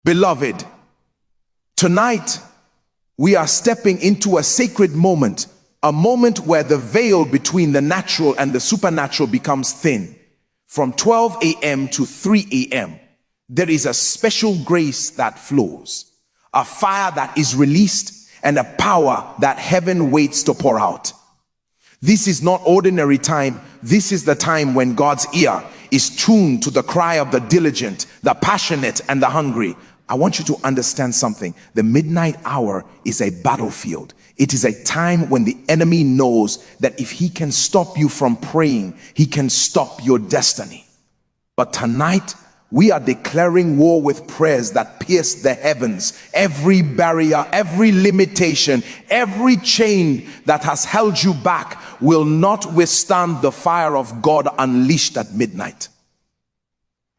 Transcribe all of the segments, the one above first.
Beloved, tonight we are stepping into a sacred moment, a moment where the veil between the natural and the supernatural becomes thin. From 12 a.m. to 3 a.m., there is a special grace that flows, a fire that is released, and a power that heaven waits to pour out. This is not ordinary time. This is the time when God's ear is tuned to the cry of the diligent, the passionate, and the hungry. I want you to understand something. The midnight hour is a battlefield. It is a time when the enemy knows that if he can stop you from praying, he can stop your destiny. But tonight, we are declaring war with prayers that pierce the heavens. Every barrier, every limitation, every chain that has held you back will not withstand the fire of God unleashed at midnight.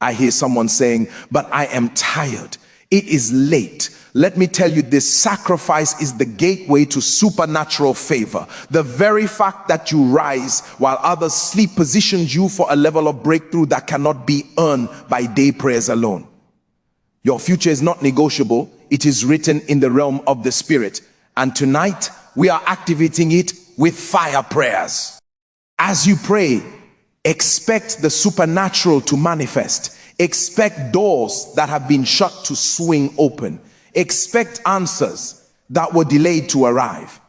I hear someone saying, but I am tired. It is late. Let me tell you, this sacrifice is the gateway to supernatural favor. The very fact that you rise while others sleep positions you for a level of breakthrough that cannot be earned by day prayers alone. Your future is not negotiable. It is written in the realm of the spirit. And tonight we are activating it with fire prayers. As you pray, expect the supernatural to manifest. Expect doors that have been shut to swing open. Expect answers that were delayed to arrive.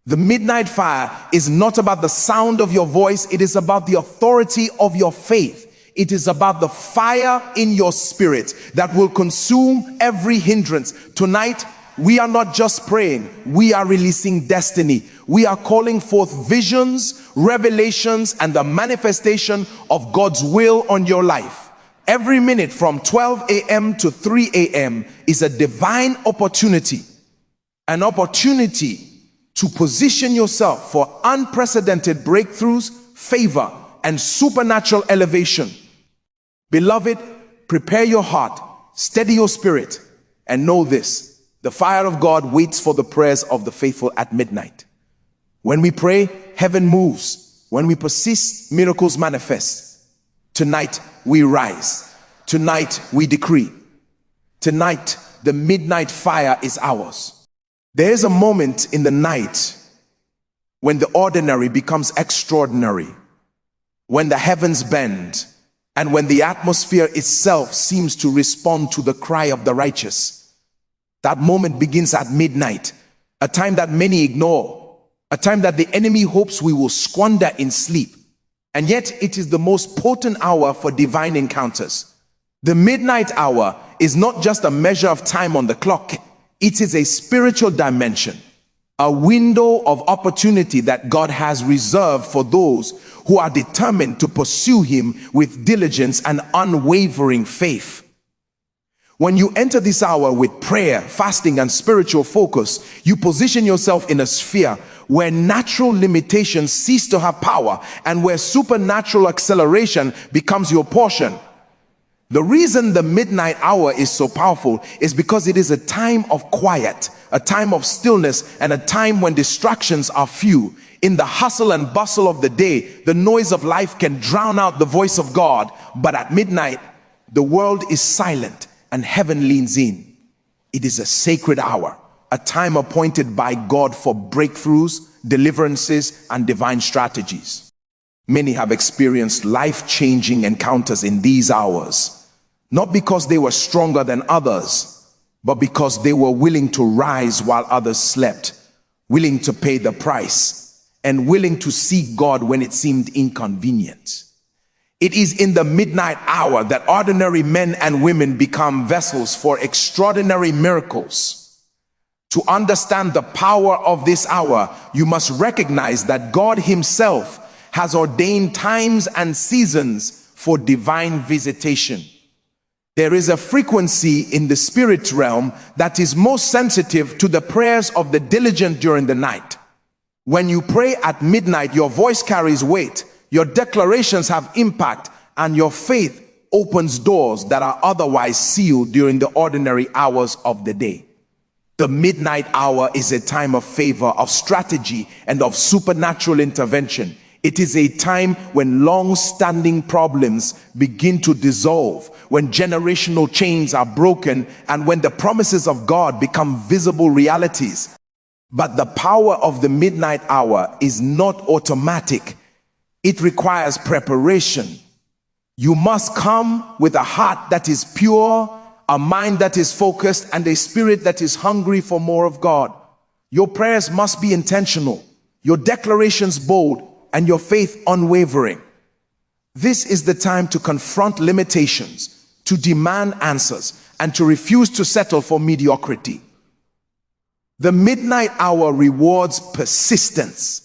The midnight fire is not about the sound of your voice. It is about the authority of your faith. It is about the fire in your spirit that will consume every hindrance. Tonight, we are not just praying. We are releasing destiny. We are calling forth visions, revelations, and the manifestation of God's will on your life. Every minute from 12 a.m. to 3 a.m. is a divine opportunity, an opportunity to position yourself for unprecedented breakthroughs, favor, and supernatural elevation. Beloved, prepare your heart, steady your spirit, and know this: the fire of God waits for the prayers of the faithful at midnight. When we pray, heaven moves. When we persist, miracles manifest. Tonight we rise. Tonight we decree. Tonight the midnight fire is ours. There is a moment in the night when the ordinary becomes extraordinary, when the heavens bend, and when the atmosphere itself seems to respond to the cry of the righteous. That moment begins at midnight, a time that many ignore, a time that the enemy hopes we will squander in sleep. And yet it is the most potent hour for divine encounters. The midnight hour is not just a measure of time on the clock. It is a spiritual dimension, a window of opportunity that God has reserved for those who are determined to pursue him with diligence and unwavering faith. When you enter this hour with prayer, fasting, and spiritual focus, you position yourself in a sphere where natural limitations cease to have power and where supernatural acceleration becomes your portion. The reason the midnight hour is so powerful is because it is a time of quiet, a time of stillness, and a time when distractions are few. In the hustle and bustle of the day, the noise of life can drown out the voice of God. But at midnight, the world is silent and heaven leans in. It is a sacred hour, a time appointed by God for breakthroughs, deliverances, and divine strategies. Many have experienced life-changing encounters in these hours, not because they were stronger than others, but because they were willing to rise while others slept, willing to pay the price, and willing to seek God when it seemed inconvenient. It is in the midnight hour that ordinary men and women become vessels for extraordinary miracles. To understand the power of this hour, you must recognize that God himself has ordained times and seasons for divine visitation. There is a frequency in the spirit realm that is most sensitive to the prayers of the diligent during the night. When you pray at midnight, your voice carries weight. Your declarations have impact, and your faith opens doors that are otherwise sealed during the ordinary hours of the day. The midnight hour is a time of favor, of strategy, and of supernatural intervention. It is a time when long-standing problems begin to dissolve, when generational chains are broken, and when the promises of God become visible realities. But the power of the midnight hour is not automatic. It requires preparation. You must come with a heart that is pure, a mind that is focused, and a spirit that is hungry for more of God. Your prayers must be intentional, your declarations bold, and your faith unwavering. This is the time to confront limitations, to demand answers, and to refuse to settle for mediocrity. The midnight hour rewards persistence.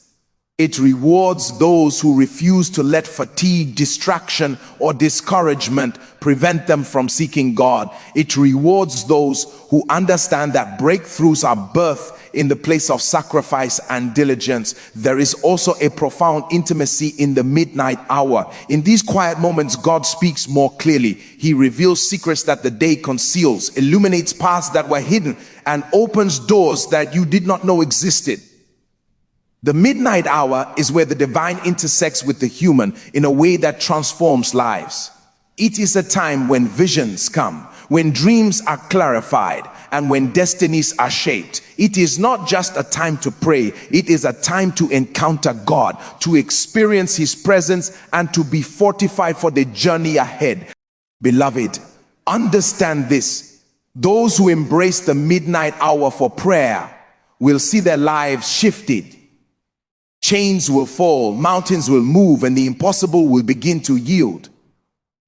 It rewards those who refuse to let fatigue, distraction, or discouragement prevent them from seeking God. It rewards those who understand that breakthroughs are birthed in the place of sacrifice and diligence. There is also a profound intimacy in the midnight hour. In these quiet moments, God speaks more clearly. He reveals secrets that the day conceals, illuminates paths that were hidden, and opens doors that you did not know existed. The midnight hour is where the divine intersects with the human in a way that transforms lives. It is a time when visions come, when dreams are clarified, and when destinies are shaped. It is not just a time to pray, it is a time to encounter God, to experience His presence, and to be fortified for the journey ahead. Beloved, understand this. Those who embrace the midnight hour for prayer will see their lives shifted. Chains will fall, mountains will move, and the impossible will begin to yield.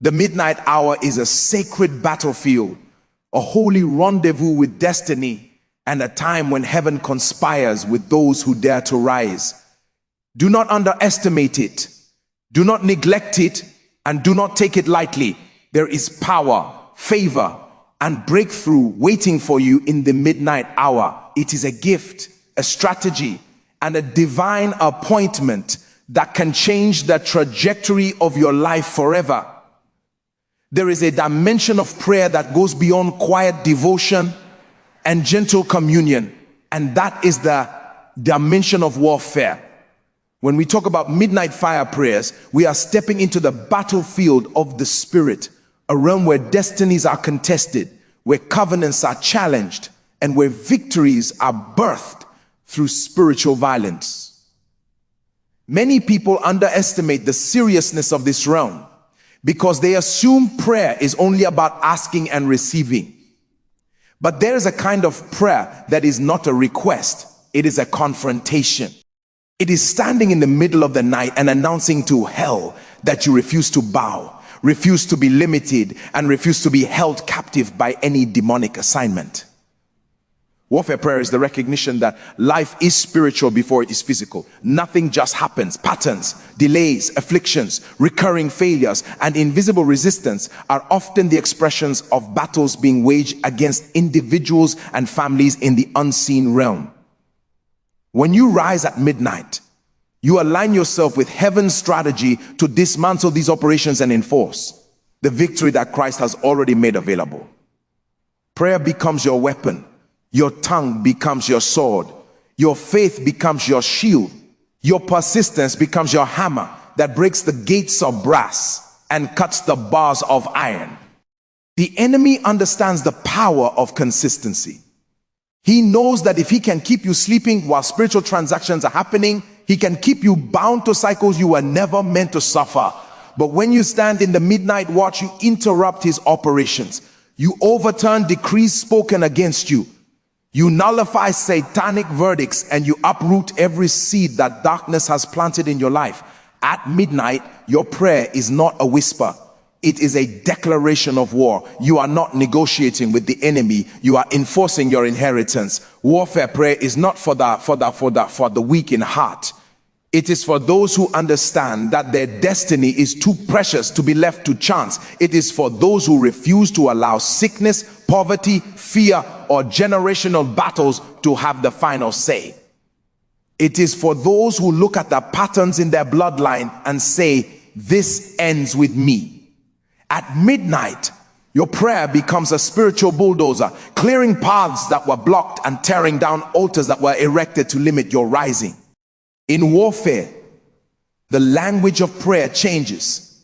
The midnight hour is a sacred battlefield, a holy rendezvous with destiny, and a time when heaven conspires with those who dare to rise. Do not underestimate it. Do not neglect it, and do not take it lightly. There is power, favor, and breakthrough waiting for you in the midnight hour. It is a gift, a strategy, and a divine appointment that can change the trajectory of your life forever. There is a dimension of prayer that goes beyond quiet devotion and gentle communion, and that is the dimension of warfare. When we talk about midnight fire prayers, we are stepping into the battlefield of the Spirit, a realm where destinies are contested, where covenants are challenged, and where victories are birthed through spiritual violence. Many people underestimate the seriousness of this realm because they assume prayer is only about asking and receiving. But there is a kind of prayer that is not a request, it is a confrontation. It is standing in the middle of the night and announcing to hell that you refuse to bow, refuse to be limited, and refuse to be held captive by any demonic assignment. Warfare prayer is the recognition that life is spiritual before it is physical. Nothing just happens. Patterns, delays, afflictions, recurring failures, and invisible resistance are often the expressions of battles being waged against individuals and families in the unseen realm. When you rise at midnight, you align yourself with heaven's strategy to dismantle these operations and enforce the victory that Christ has already made available. Prayer becomes your weapon. Your tongue becomes your sword. Your faith becomes your shield. Your persistence becomes your hammer that breaks the gates of brass and cuts the bars of iron. The enemy understands the power of consistency. He knows that if he can keep you sleeping while spiritual transactions are happening, he can keep you bound to cycles you were never meant to suffer. But when you stand in the midnight watch, you interrupt his operations. You overturn decrees spoken against you. You nullify satanic verdicts, and you uproot every seed that darkness has planted in your life. At midnight, your prayer is not a whisper. It is a declaration of war. You are not negotiating with the enemy. You are enforcing your inheritance. Warfare prayer is not for the weak in heart. It is for those who understand that their destiny is too precious to be left to chance. It is for those who refuse to allow sickness, poverty, fear, or generational battles to have the final say. It is for those who look at the patterns in their bloodline and say, this ends with me. At midnight, your prayer becomes a spiritual bulldozer, clearing paths that were blocked and tearing down altars that were erected to limit your rising. In warfare, The language of prayer changes.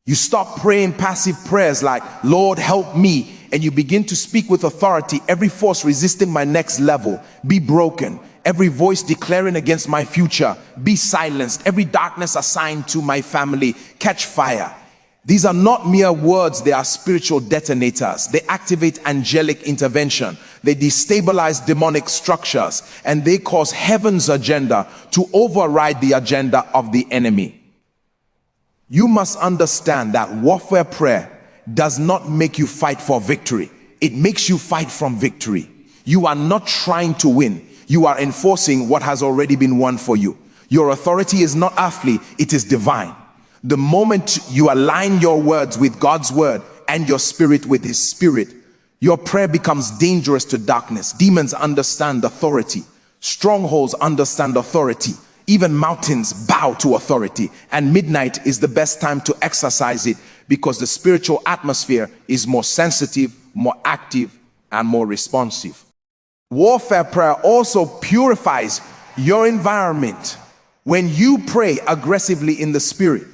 You stop praying passive prayers like, Lord, help me, and you begin to speak with authority. Every force resisting my next level, be broken. Every voice declaring against my future, be silenced. Every darkness assigned to my family, catch fire. These are not mere words, they are spiritual detonators. They activate angelic intervention. They destabilize demonic structures, and they cause heaven's agenda to override the agenda of the enemy. You must understand that warfare prayer does not make you fight for victory. It makes you fight from victory. You are not trying to win. You are enforcing what has already been won for you. Your authority is not earthly, it is divine. The moment you align your words with God's word and your spirit with his spirit, your prayer becomes dangerous to darkness. Demons understand authority. Strongholds understand authority. Even mountains bow to authority. And midnight is the best time to exercise it, because the spiritual atmosphere is more sensitive, more active, and more responsive. Warfare prayer also purifies your environment. When you pray aggressively in the spirit,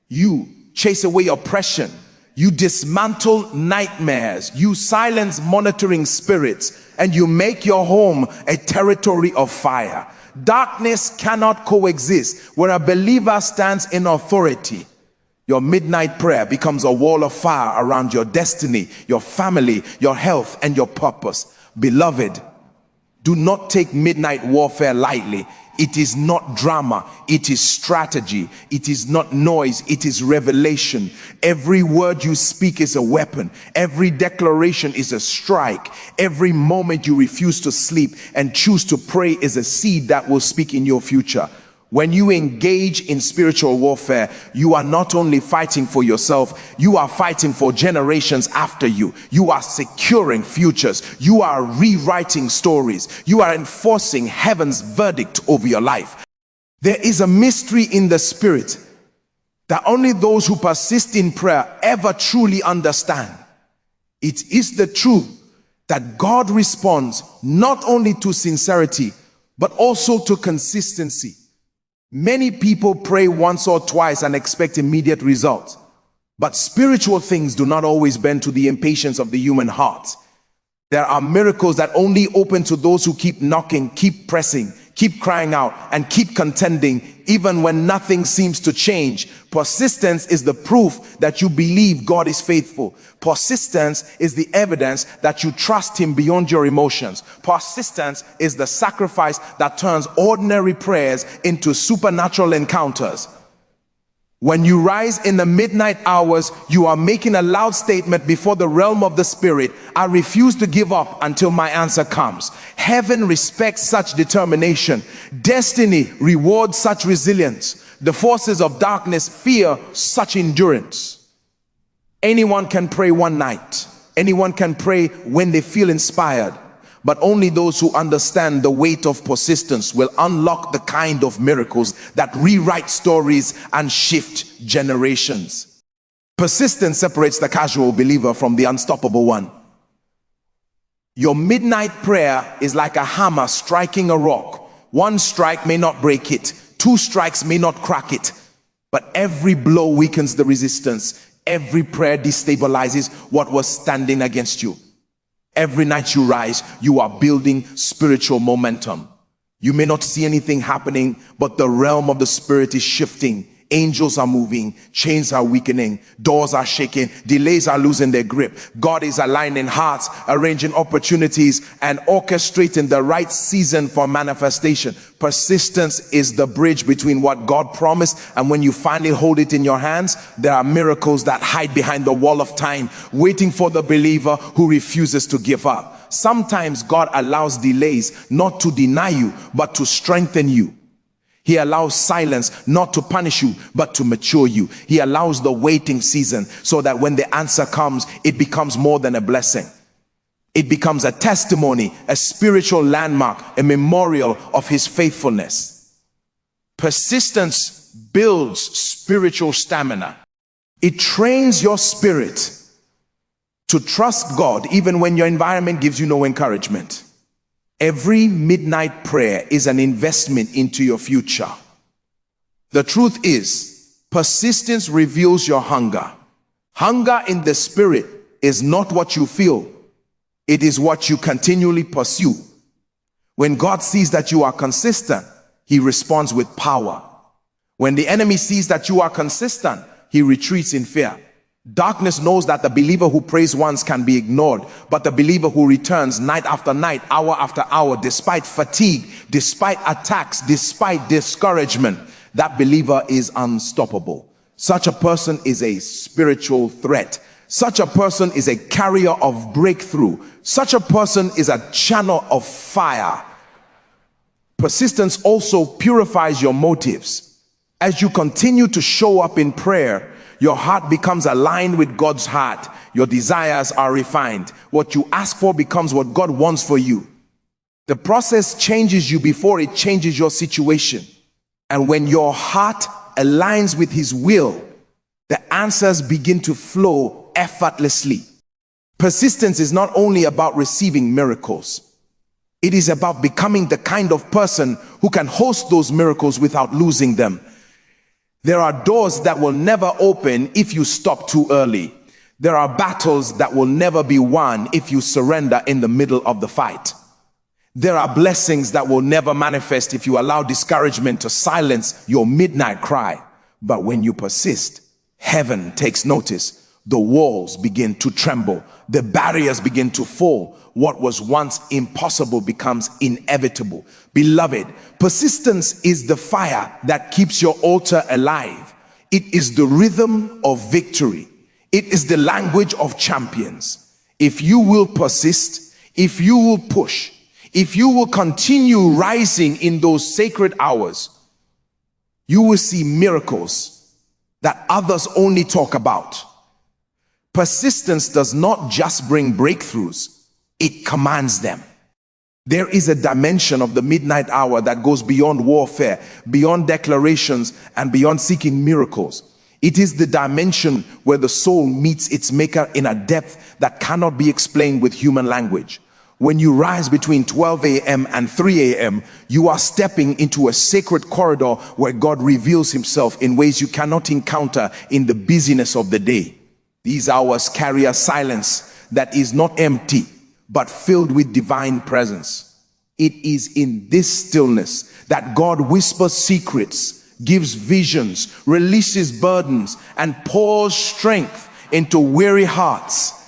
you chase away oppression, you dismantle nightmares, you silence monitoring spirits, and you make your home a territory of fire. Darkness cannot coexist where a believer stands in authority. Your midnight prayer becomes a wall of fire around your destiny, your family, your health, and your purpose. Beloved, do not take midnight warfare lightly. It is not drama, it is strategy. It is not noise, it is revelation. Every word you speak is a weapon. Every declaration is a strike. Every moment you refuse to sleep and choose to pray is a seed that will speak in your future. When you engage in spiritual warfare, you are not only fighting for yourself, you are fighting for generations after you. You are securing futures. You are rewriting stories. You are enforcing heaven's verdict over your life. There is a mystery in the spirit that only those who persist in prayer ever truly understand. It is the truth that God responds not only to sincerity, but also to consistency. Many people pray once or twice and expect immediate results. But spiritual things do not always bend to the impatience of the human heart. There are miracles that only open to those who keep knocking, keep pressing, keep crying out, and keep contending, even when nothing seems to change. Persistence is the proof that you believe God is faithful. Persistence is the evidence that you trust him beyond your emotions. Persistence is the sacrifice that turns ordinary prayers into supernatural encounters. When you rise in the midnight hours, you are making a loud statement before the realm of the spirit. I refuse to give up until my answer comes. Heaven respects such determination. Destiny rewards such resilience. The forces of darkness fear such endurance. Anyone can pray one night. Anyone can pray when they feel inspired. But only those who understand the weight of persistence will unlock the kind of miracles that rewrite stories and shift generations. Persistence separates the casual believer from the unstoppable one. Your midnight prayer is like a hammer striking a rock. One strike may not break it. Two strikes may not crack it. But every blow weakens the resistance. Every prayer destabilizes what was standing against you. Every night you rise, you are building spiritual momentum. You may not see anything happening, but the realm of the spirit is shifting. Angels are moving, chains are weakening, doors are shaking, delays are losing their grip. God is aligning hearts, arranging opportunities, and orchestrating the right season for manifestation. Persistence is the bridge between what God promised, and when you finally hold it in your hands, there are miracles that hide behind the wall of time, waiting for the believer who refuses to give up. Sometimes God allows delays not to deny you, but to strengthen you. He allows silence not to punish you, but to mature you. He allows the waiting season so that when the answer comes, it becomes more than a blessing. It becomes a testimony, a spiritual landmark, a memorial of his faithfulness. Persistence builds spiritual stamina. It trains your spirit to trust God even when your environment gives you no encouragement. Every midnight prayer is an investment into your future. The truth is, persistence reveals your hunger. Hunger in the spirit is not what you feel. It is what you continually pursue. When God sees that you are consistent, he responds with power. When the enemy sees that you are consistent, he retreats in fear. Darkness knows that the believer who prays once can be ignored, but the believer who returns night after night, hour after hour, despite fatigue, despite attacks, despite discouragement, that believer is unstoppable. Such a person is a spiritual threat. Such a person is a carrier of breakthrough. Such a person is a channel of fire. Persistence also purifies your motives. As you continue to show up in prayer, your heart becomes aligned with God's heart. Your desires are refined. What you ask for becomes what God wants for you. The process changes you before it changes your situation. And when your heart aligns with his will, the answers begin to flow effortlessly. Persistence is not only about receiving miracles. It is about becoming the kind of person who can host those miracles without losing them. There are doors that will never open if you stop too early. There are battles that will never be won if you surrender in the middle of the fight. There are blessings that will never manifest if you allow discouragement to silence your midnight cry. But when you persist, heaven takes notice. The walls begin to tremble. The barriers begin to fall. What was once impossible becomes inevitable. Beloved, persistence is the fire that keeps your altar alive. It is the rhythm of victory. It is the language of champions. If you will persist, if you will push, if you will continue rising in those sacred hours, you will see miracles that others only talk about. Persistence does not just bring breakthroughs, it commands them. There is a dimension of the midnight hour that goes beyond warfare, beyond declarations, and beyond seeking miracles. It is the dimension where the soul meets its maker in a depth that cannot be explained with human language. When you rise between 12 a.m. and 3 a.m., you are stepping into a sacred corridor where God reveals himself in ways you cannot encounter in the busyness of the day. These hours carry a silence that is not empty, but filled with divine presence. It is in this stillness that God whispers secrets, gives visions, releases burdens, and pours strength into weary hearts.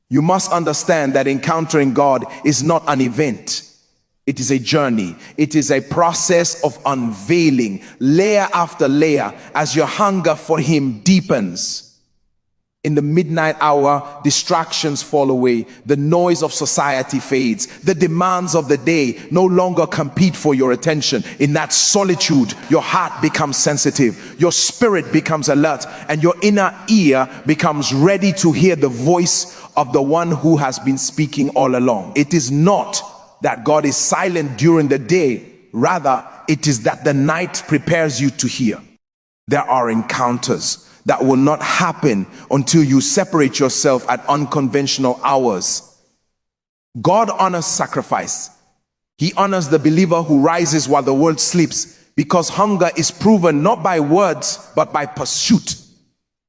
You must understand that encountering God is not an event. It is a journey. It is a process of unveiling, layer after layer, as your hunger for him deepens. In the midnight hour, distractions fall away. The noise of society fades. The demands of the day no longer compete for your attention. In that solitude, your heart becomes sensitive. Your spirit becomes alert. And your inner ear becomes ready to hear the voice of the one who has been speaking all along. It is not that God is silent during the day. Rather, it is that the night prepares you to hear. There are encounters that will not happen until you separate yourself at unconventional hours. God honors sacrifice. He honors the believer who rises while the world sleeps, because hunger is proven not by words but by pursuit.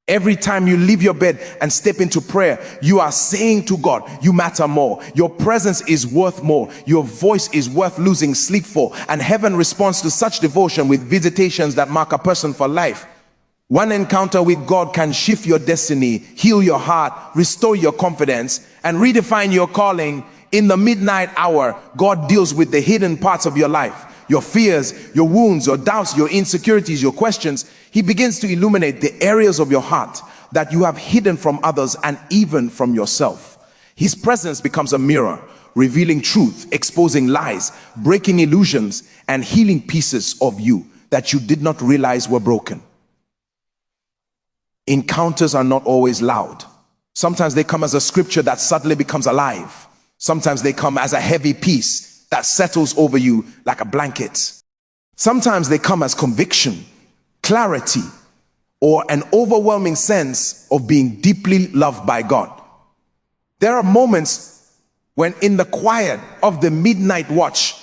Every time you leave your bed and step into prayer, you are saying to God, you matter more. Your presence is worth more. Your voice is worth losing sleep for. And heaven responds to such devotion with visitations that mark a person for life. One encounter with God can shift your destiny, heal your heart, restore your confidence, and redefine your calling. In the midnight hour, God deals with the hidden parts of your life. Your fears, your wounds, your doubts, your insecurities, your questions. He begins to illuminate the areas of your heart that you have hidden from others and even from yourself. His presence becomes a mirror, revealing truth, exposing lies, breaking illusions, and healing pieces of you that you did not realize were broken. Encounters are not always loud. Sometimes they come as a scripture that suddenly becomes alive. Sometimes they come as a heavy peace that settles over you like a blanket. Sometimes they come as conviction, clarity, or an overwhelming sense of being deeply loved by God. There are moments when in the quiet of the midnight watch,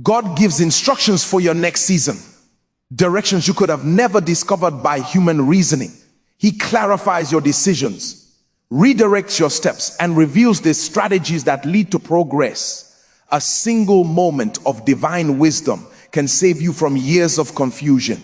God gives instructions for your next season. directions you could have never discovered by human reasoning. He clarifies your decisions, redirects your steps, and reveals the strategies that lead to progress. A single moment of divine wisdom can save you from years of confusion.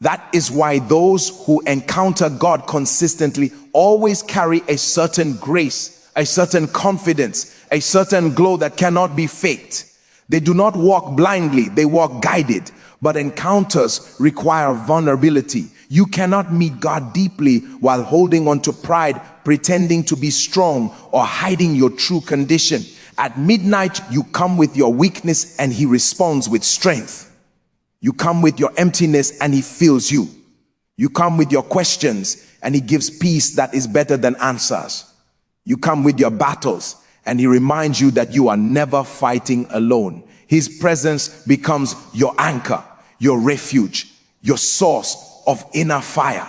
That is why those who encounter God consistently always carry a certain grace, a certain confidence, a certain glow that cannot be faked. They do not walk blindly, they walk guided. But encounters require vulnerability. You cannot meet God deeply while holding on to pride, pretending to be strong, or hiding your true condition. At midnight, you come with your weakness and he responds with strength. You come with your emptiness and he fills you. You come with your questions and he gives peace that is better than answers. You come with your battles and he reminds you that you are never fighting alone. His presence becomes your anchor, your refuge, your source of inner fire.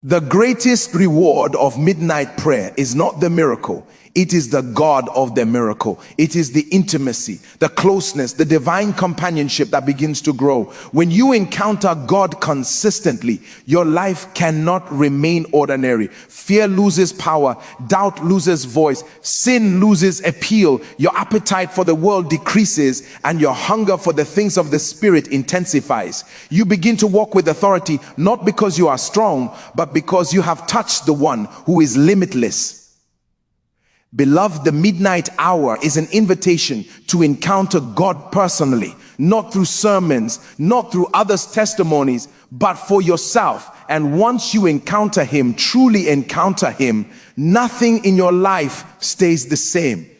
The greatest reward of midnight prayer is not the miracle. It is the God of the miracle. It is the intimacy, the closeness, the divine companionship that begins to grow. When you encounter God consistently, your life cannot remain ordinary. Fear loses power, doubt loses voice, sin loses appeal, your appetite for the world decreases, and your hunger for the things of the Spirit intensifies. You begin to walk with authority, not because you are strong, but because you have touched the one who is limitless. Beloved, the midnight hour is an invitation to encounter God personally, not through sermons, not through others' testimonies, but for yourself. And once you encounter him, truly encounter him, nothing in your life stays the same.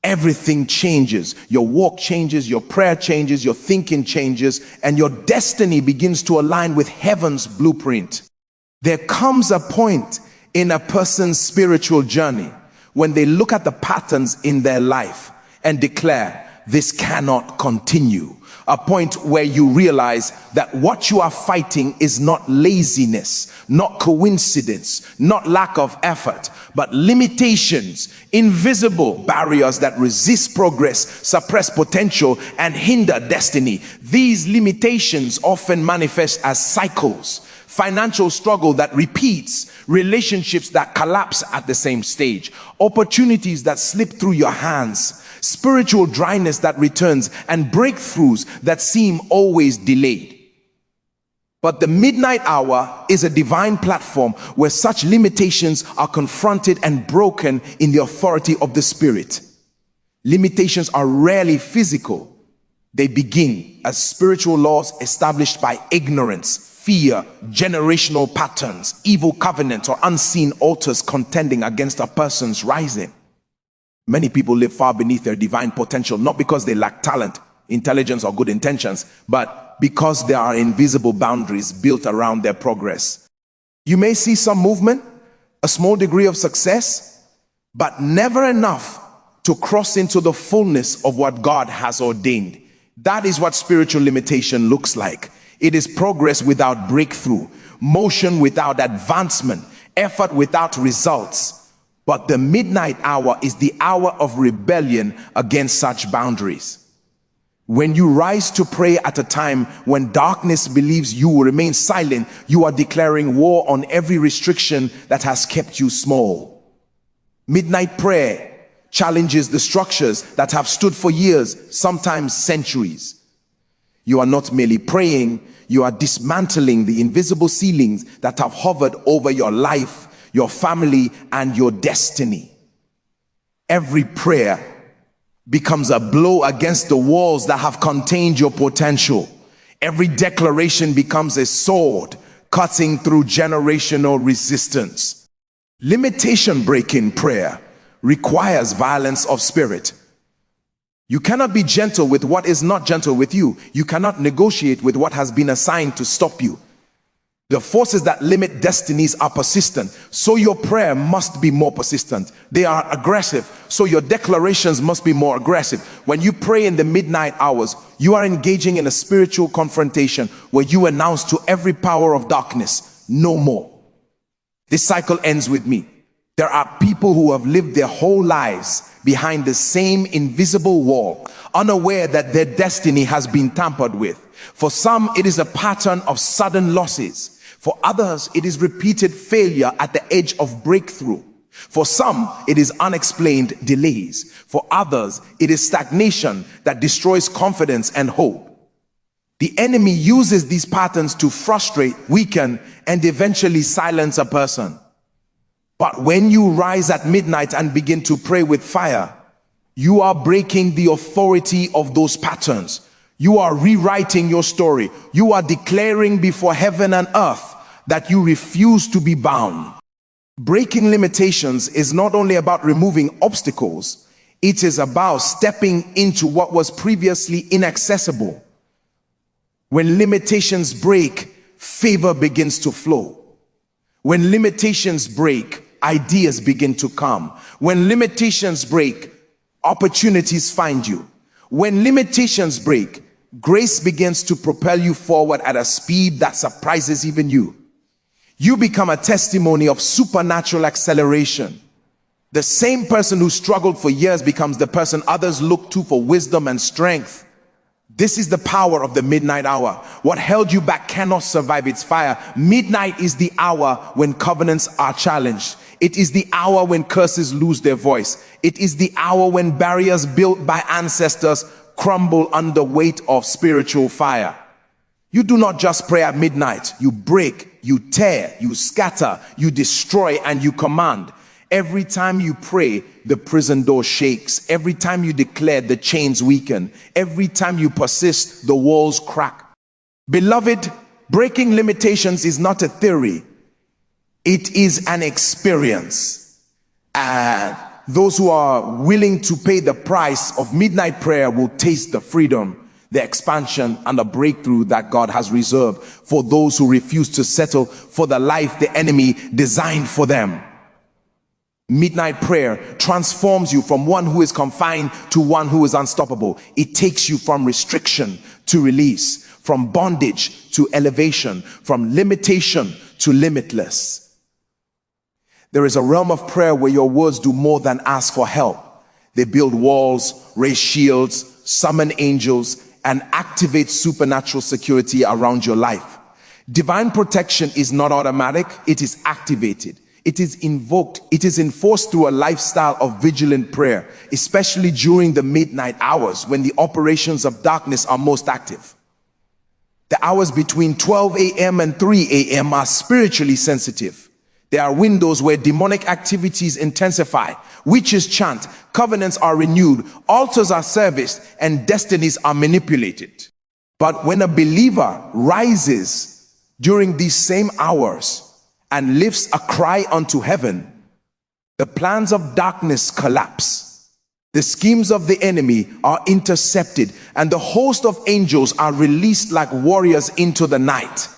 Everything changes. Your walk changes, your prayer changes, your thinking changes, and your destiny begins to align with heaven's blueprint. There comes a point in a person's spiritual journey when they look at the patterns in their life and declare, this cannot continue. A point where you realize that what you are fighting is not laziness, not coincidence, not lack of effort, but limitations, invisible barriers that resist progress, suppress potential, and hinder destiny. These limitations often manifest as cycles. Financial struggle that repeats, relationships that collapse at the same stage, opportunities that slip through your hands, spiritual dryness that returns, and breakthroughs that seem always delayed. But the midnight hour is a divine platform where such limitations are confronted and broken in the authority of the Spirit. Limitations are rarely physical. They begin as spiritual laws established by ignorance, fear, generational patterns, evil covenants, or unseen altars contending against a person's rising. Many people live far beneath their divine potential, not because they lack talent, intelligence, or good intentions, but because there are invisible boundaries built around their progress. You may see some movement, a small degree of success, but never enough to cross into the fullness of what God has ordained. That is what spiritual limitation looks like. It is progress without breakthrough, motion without advancement, effort without results. But the midnight hour is the hour of rebellion against such boundaries. When you rise to pray at a time when darkness believes you will remain silent, you are declaring war on every restriction that has kept you small. Midnight prayer challenges the structures that have stood for years, sometimes centuries. You are not merely praying, you are dismantling the invisible ceilings that have hovered over your life, your family, and your destiny. Every prayer becomes a blow against the walls that have contained your potential. Every declaration becomes a sword cutting through generational resistance. Limitation breaking prayer requires violence of spirit. You cannot be gentle with what is not gentle with you. You cannot negotiate with what has been assigned to stop you. The forces that limit destinies are persistent, so your prayer must be more persistent. They are aggressive, so your declarations must be more aggressive. When you pray in the midnight hours, you are engaging in a spiritual confrontation where you announce to every power of darkness, no more. This cycle ends with me. There are people who have lived their whole lives behind the same invisible wall, unaware that their destiny has been tampered with. For some, it is a pattern of sudden losses. For others, it is repeated failure at the edge of breakthrough. For some, it is unexplained delays. For others, it is stagnation that destroys confidence and hope. The enemy uses these patterns to frustrate, weaken, and eventually silence a person. But when you rise at midnight and begin to pray with fire, you are breaking the authority of those patterns. You are rewriting your story. You are declaring before heaven and earth that you refuse to be bound. Breaking limitations is not only about removing obstacles, it is about stepping into what was previously inaccessible. When limitations break, favor begins to flow. When limitations break, ideas begin to come. When limitations break, opportunities find you. When limitations break, grace begins to propel you forward at a speed that surprises even you. You become a testimony of supernatural acceleration. The same person who struggled for years becomes the person others look to for wisdom and strength. This is the power of the midnight hour. What held you back cannot survive its fire. Midnight is the hour when covenants are challenged. It is the hour when curses lose their voice. It is the hour when barriers built by ancestors crumble under weight of spiritual fire. You do not just pray at midnight. You break, you tear, you scatter, you destroy, and you command. Every time you pray, the prison door shakes. Every time you declare, the chains weaken. Every time you persist, the walls crack. Beloved, breaking limitations is not a theory. It is an experience. And those who are willing to pay the price of midnight prayer will taste the freedom, the expansion, and the breakthrough that God has reserved for those who refuse to settle for the life the enemy designed for them. Midnight prayer transforms you from one who is confined to one who is unstoppable. It takes you from restriction to release, from bondage to elevation, from limitation to limitless. There is a realm of prayer where your words do more than ask for help. They build walls, raise shields, summon angels, and activate supernatural security around your life. Divine protection is not automatic, it is activated. It is invoked, it is enforced through a lifestyle of vigilant prayer, especially during the midnight hours when the operations of darkness are most active. The hours between 12 a.m. and 3 a.m. are spiritually sensitive. There are windows where demonic activities intensify, witches chant, covenants are renewed, altars are serviced, and destinies are manipulated. But when a believer rises during these same hours and lifts a cry unto heaven, the plans of darkness collapse. The schemes of the enemy are intercepted, and the host of angels are released like warriors into the night.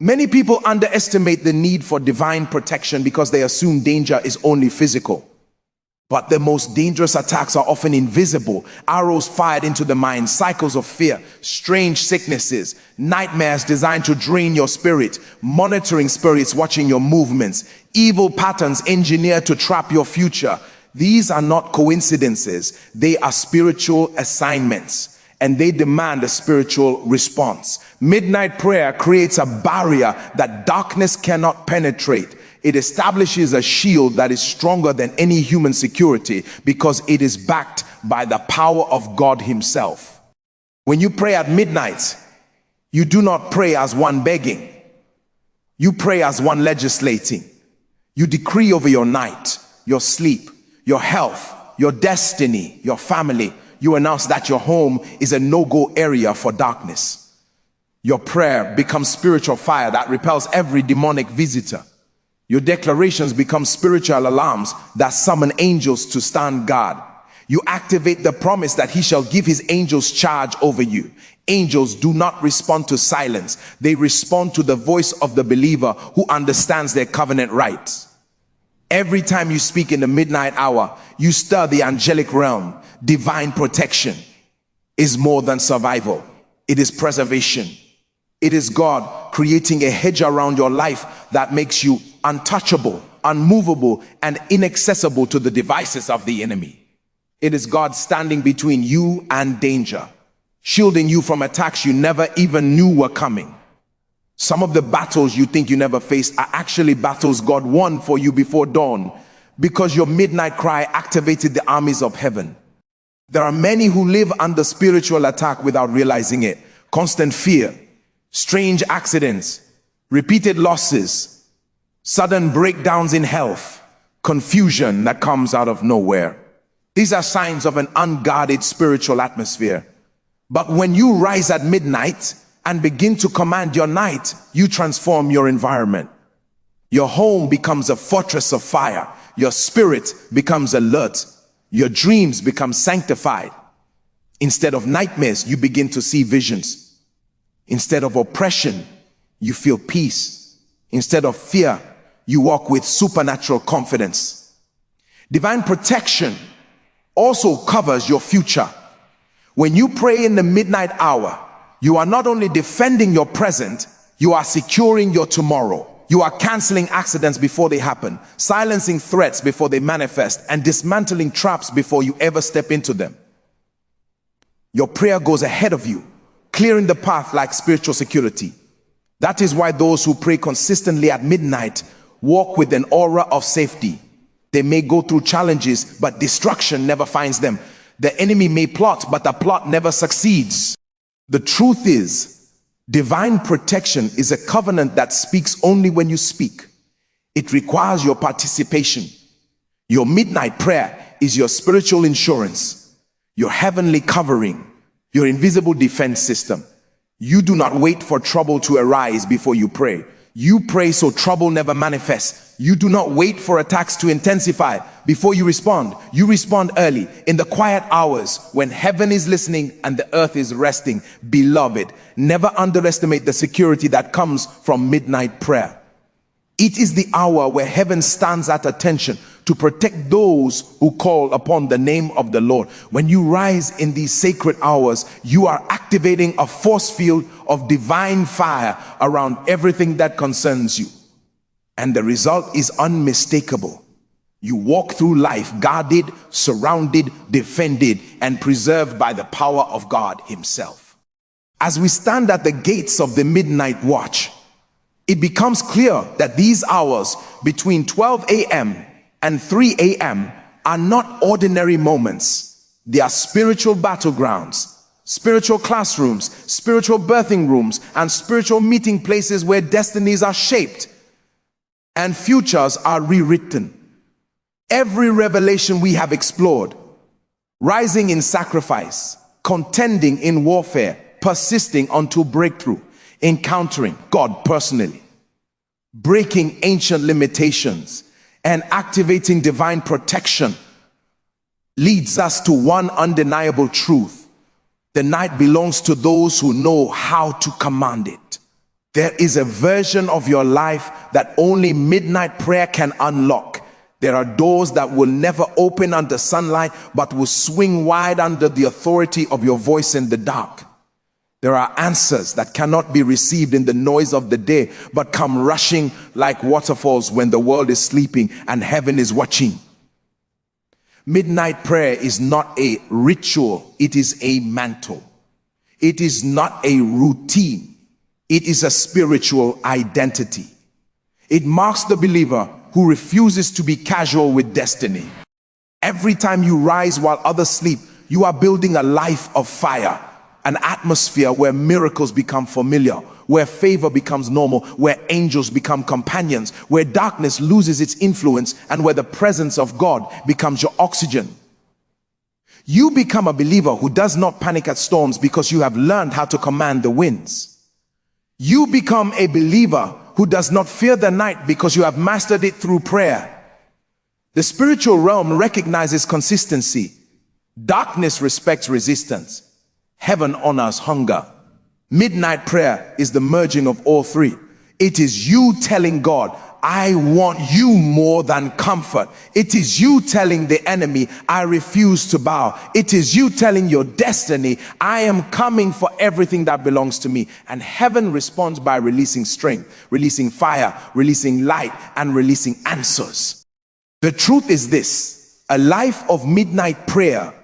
Many people underestimate the need for divine protection because they assume danger is only physical. But the most dangerous attacks are often invisible. Arrows fired into the mind, cycles of fear, strange sicknesses, nightmares designed to drain your spirit, monitoring spirits watching your movements, evil patterns engineered to trap your future. These are not coincidences. They are spiritual assignments, and they demand a spiritual response. Midnight prayer creates a barrier that darkness cannot penetrate. It establishes a shield that is stronger than any human security because it is backed by the power of God himself. When you pray at midnight, you do not pray as one begging. You pray as one legislating. You decree over your night, your sleep, your health, your destiny, your family. You announce that your home is a no-go area for darkness. Your prayer becomes spiritual fire that repels every demonic visitor. Your declarations become spiritual alarms that summon angels to stand guard. You activate the promise that he shall give his angels charge over you. Angels do not respond to silence. They respond to the voice of the believer who understands their covenant rights. Every time you speak in the midnight hour, you stir the angelic realm. Divine protection is more than survival. It is preservation. It is God creating a hedge around your life that makes you untouchable, unmovable, and inaccessible to the devices of the enemy. It is God standing between you and danger, shielding you from attacks you never even knew were coming. Some of the battles you think you never faced are actually battles God won for you before dawn, because your midnight cry activated the armies of heaven. There are many who live under spiritual attack without realizing it. Constant fear, strange accidents, repeated losses, sudden breakdowns in health, confusion that comes out of nowhere. These are signs of an unguarded spiritual atmosphere. But when you rise at midnight and begin to command your night, you transform your environment. Your home becomes a fortress of fire. Your spirit becomes alert. Your dreams become sanctified. Instead of nightmares, you begin to see visions. Instead of oppression, you feel peace. Instead of fear, you walk with supernatural confidence. Divine protection also covers your future. When you pray in the midnight hour, you are not only defending your present, you are securing your tomorrow. You are canceling accidents before they happen, silencing threats before they manifest, and dismantling traps before you ever step into them. Your prayer goes ahead of you, clearing the path like spiritual security. That is why those who pray consistently at midnight walk with an aura of safety. They may go through challenges, but destruction never finds them. The enemy may plot, but the plot never succeeds. The truth is, divine protection is a covenant that speaks only when you speak. It requires your participation. Your midnight prayer is your spiritual insurance, your heavenly covering, your invisible defense system. You do not wait for trouble to arise before you pray. You pray so trouble never manifests. You do not wait for attacks to intensify before you respond. You respond early, in the quiet hours when heaven is listening and the earth is resting. Beloved, never underestimate the security that comes from midnight prayer. It is the hour where heaven stands at attention to protect those who call upon the name of the Lord. When you rise in these sacred hours, you are activating a force field of divine fire around everything that concerns you. And the result is unmistakable. You walk through life guarded, surrounded, defended, and preserved by the power of God Himself. As we stand at the gates of the midnight watch, it becomes clear that these hours between 12 a.m. and 3 a.m. are not ordinary moments. They are spiritual battlegrounds, spiritual classrooms, spiritual birthing rooms, and spiritual meeting places where destinies are shaped and futures are rewritten. Every revelation we have explored, rising in sacrifice, contending in warfare, persisting until breakthrough, encountering God personally, breaking ancient limitations, and activating divine protection, leads us to one undeniable truth. The night belongs to those who know how to command it. There is a version of your life that only midnight prayer can unlock. There are doors that will never open under sunlight, but will swing wide under the authority of your voice in the dark. There are answers that cannot be received in the noise of the day, but come rushing like waterfalls when the world is sleeping and heaven is watching. Midnight prayer is not a ritual, it is a mantle. It is not a routine, it is a spiritual identity. It marks the believer who refuses to be casual with destiny. Every time you rise while others sleep, you are building a life of fire. An atmosphere where miracles become familiar, where favor becomes normal, where angels become companions, where darkness loses its influence, and where the presence of God becomes your oxygen. You become a believer who does not panic at storms because you have learned how to command the winds. You become a believer who does not fear the night because you have mastered it through prayer. The spiritual realm recognizes consistency. Darkness respects resistance. Heaven honors hunger. Midnight prayer is the merging of all three. It is you telling God, I want you more than comfort. It is you telling the enemy, I refuse to bow. It is you telling your destiny, I am coming for everything that belongs to me. And heaven responds by releasing strength, releasing fire, releasing light, and releasing answers. The truth is this: a life of midnight prayer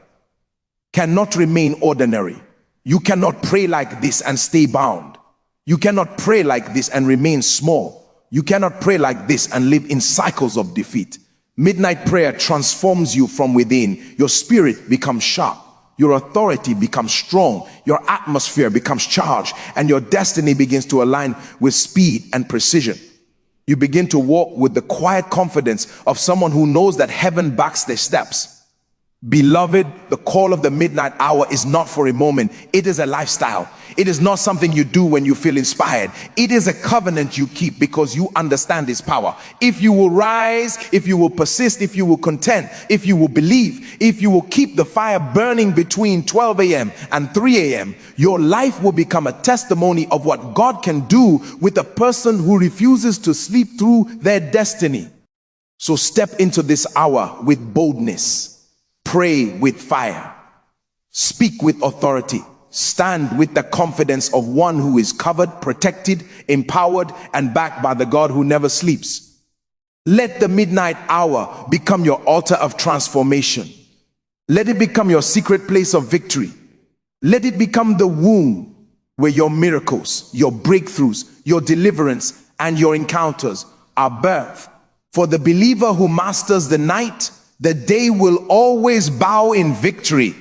cannot remain ordinary. You cannot pray like this and stay bound. You cannot pray like this and remain small. You cannot pray like this and live in cycles of defeat. Midnight prayer transforms you from within. Your spirit becomes sharp. Your authority becomes strong. Your atmosphere becomes charged. And your destiny begins to align with speed and precision. You begin to walk with the quiet confidence of someone who knows that heaven backs their steps. Beloved, the call of the midnight hour is not for a moment. It is a lifestyle. It is not something you do when you feel inspired. It is a covenant you keep because you understand its power. If you will rise, if you will persist, if you will contend, if you will believe, if you will keep the fire burning between 12 a.m. and 3 a.m., your life will become a testimony of what God can do with a person who refuses to sleep through their destiny. So step into this hour with boldness. Pray with fire. Speak with authority. Stand with the confidence of one who is covered, protected, empowered, and backed by the God who never sleeps. Let the midnight hour become your altar of transformation. Let it become your secret place of victory. Let it become the womb where your miracles, your breakthroughs, your deliverance, and your encounters are birthed. For the believer who masters the night, the day will always bow in victory.